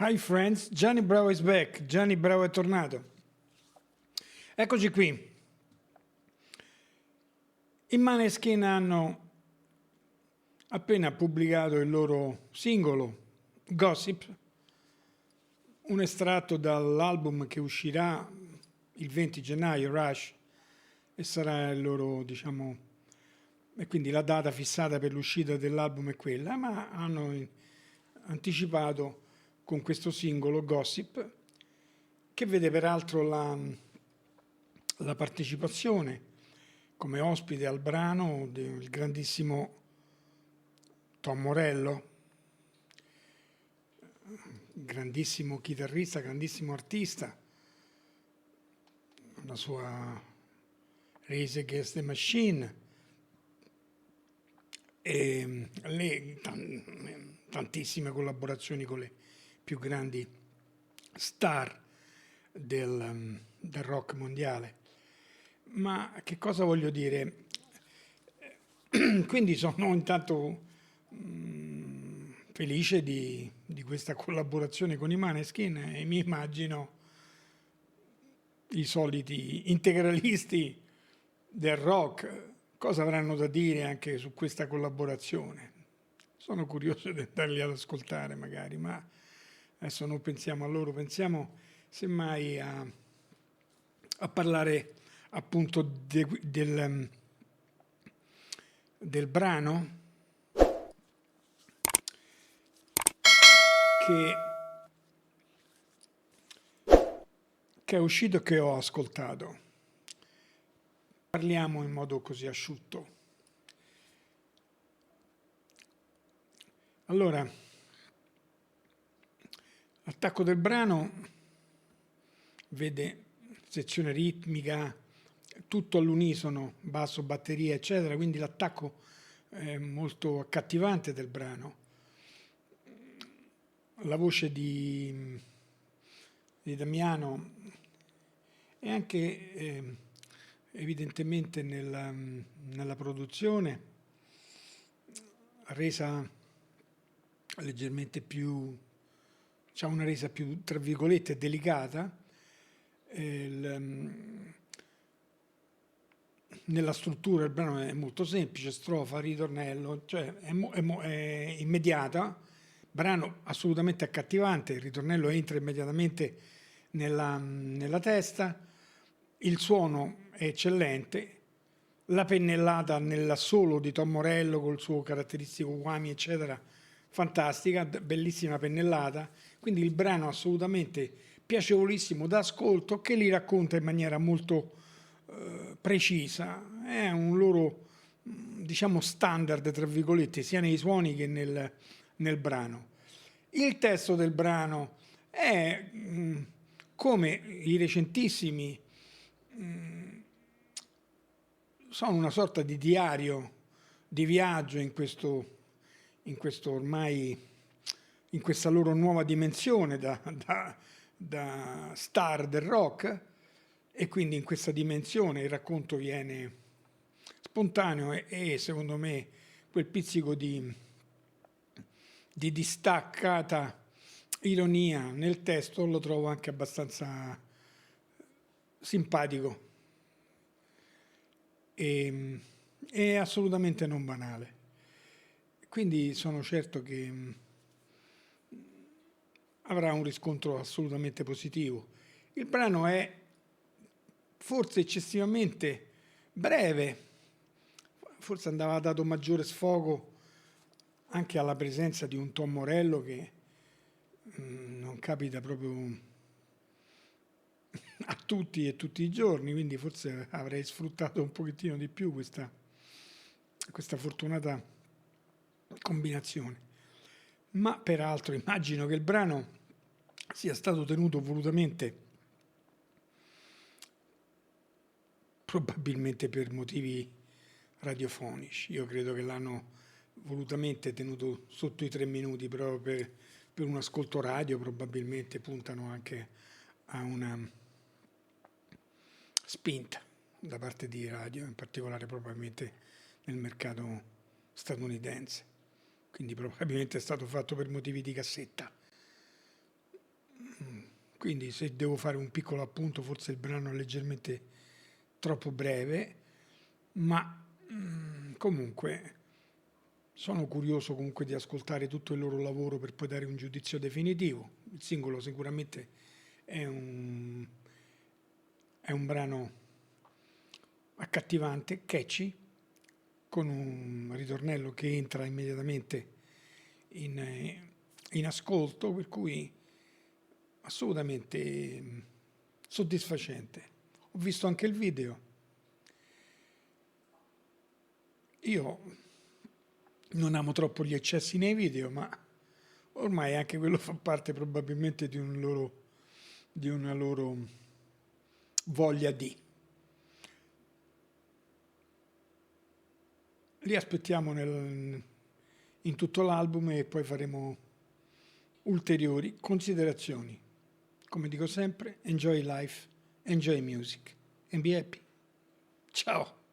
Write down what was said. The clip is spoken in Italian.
Hi friends, Gianni Bravo is back, Gianni Bravo è tornato. Eccoci qui. I Maneskin hanno appena pubblicato il loro singolo, Gossip, un estratto dall'album che uscirà il 20 gennaio, Rush, e sarà il loro, diciamo, e quindi la data fissata per l'uscita dell'album è quella, ma hanno anticipato con questo singolo Gossip, che vede peraltro la partecipazione come ospite al brano del grandissimo Tom Morello, grandissimo chitarrista, grandissimo artista, la sua Rage Against the Machine e tantissime collaborazioni con le più grandi star del rock mondiale. Ma che cosa voglio dire? Quindi sono intanto felice di questa collaborazione con i Maneskin e mi immagino i soliti integralisti del rock cosa avranno da dire anche su questa collaborazione. Sono curioso di andarli ad ascoltare magari, ma adesso non pensiamo a loro, pensiamo semmai a parlare appunto del brano che è uscito e che ho ascoltato. Parliamo in modo così asciutto. Allora, l'attacco del brano vede sezione ritmica, tutto all'unisono, basso, batteria, eccetera, quindi l'attacco è molto accattivante del brano. La voce di Damiano e anche evidentemente nella produzione resa leggermente più, c'ha una resa più, tra virgolette, delicata. Nella struttura il brano è molto semplice, strofa, ritornello, cioè è immediata, brano assolutamente accattivante, il ritornello entra immediatamente nella testa, il suono è eccellente, la pennellata nell'assolo di Tom Morello col suo caratteristico whammy eccetera, fantastica, bellissima pennellata, quindi il brano assolutamente piacevolissimo d'ascolto che li racconta in maniera molto precisa, è un loro diciamo standard tra virgolette sia nei suoni che nel brano. Il testo del brano è come i recentissimi sono una sorta di diario di viaggio in questo ormai in questa loro nuova dimensione da star del rock, e quindi in questa dimensione il racconto viene spontaneo e secondo me quel pizzico di distaccata ironia nel testo lo trovo anche abbastanza simpatico e è assolutamente non banale. Quindi sono certo che avrà un riscontro assolutamente positivo. Il brano è forse eccessivamente breve, forse andava dato maggiore sfogo anche alla presenza di un Tom Morello che non capita proprio a tutti e tutti i giorni, quindi forse avrei sfruttato un pochettino di più questa fortunata combinazione. Ma peraltro immagino che il brano sia stato tenuto volutamente, probabilmente per motivi radiofonici. Io credo che l'hanno volutamente tenuto sotto i 3 minuti proprio per un ascolto radio, probabilmente puntano anche a una spinta da parte di radio, in particolare probabilmente nel mercato statunitense. Quindi probabilmente è stato fatto per motivi di cassetta. quindi se devo fare un piccolo appunto, forse il brano è leggermente troppo breve, ma comunque sono curioso comunque di ascoltare tutto il loro lavoro per poi dare un giudizio definitivo. Il singolo sicuramente è è un brano accattivante, catchy, con un ritornello che entra immediatamente in ascolto, per cui assolutamente soddisfacente. Ho visto anche il video. Io non amo troppo gli eccessi nei video, ma ormai anche quello fa parte probabilmente di una loro voglia di. Li aspettiamo in tutto l'album e poi faremo ulteriori considerazioni. Come dico sempre, enjoy life, enjoy music and be happy. Ciao!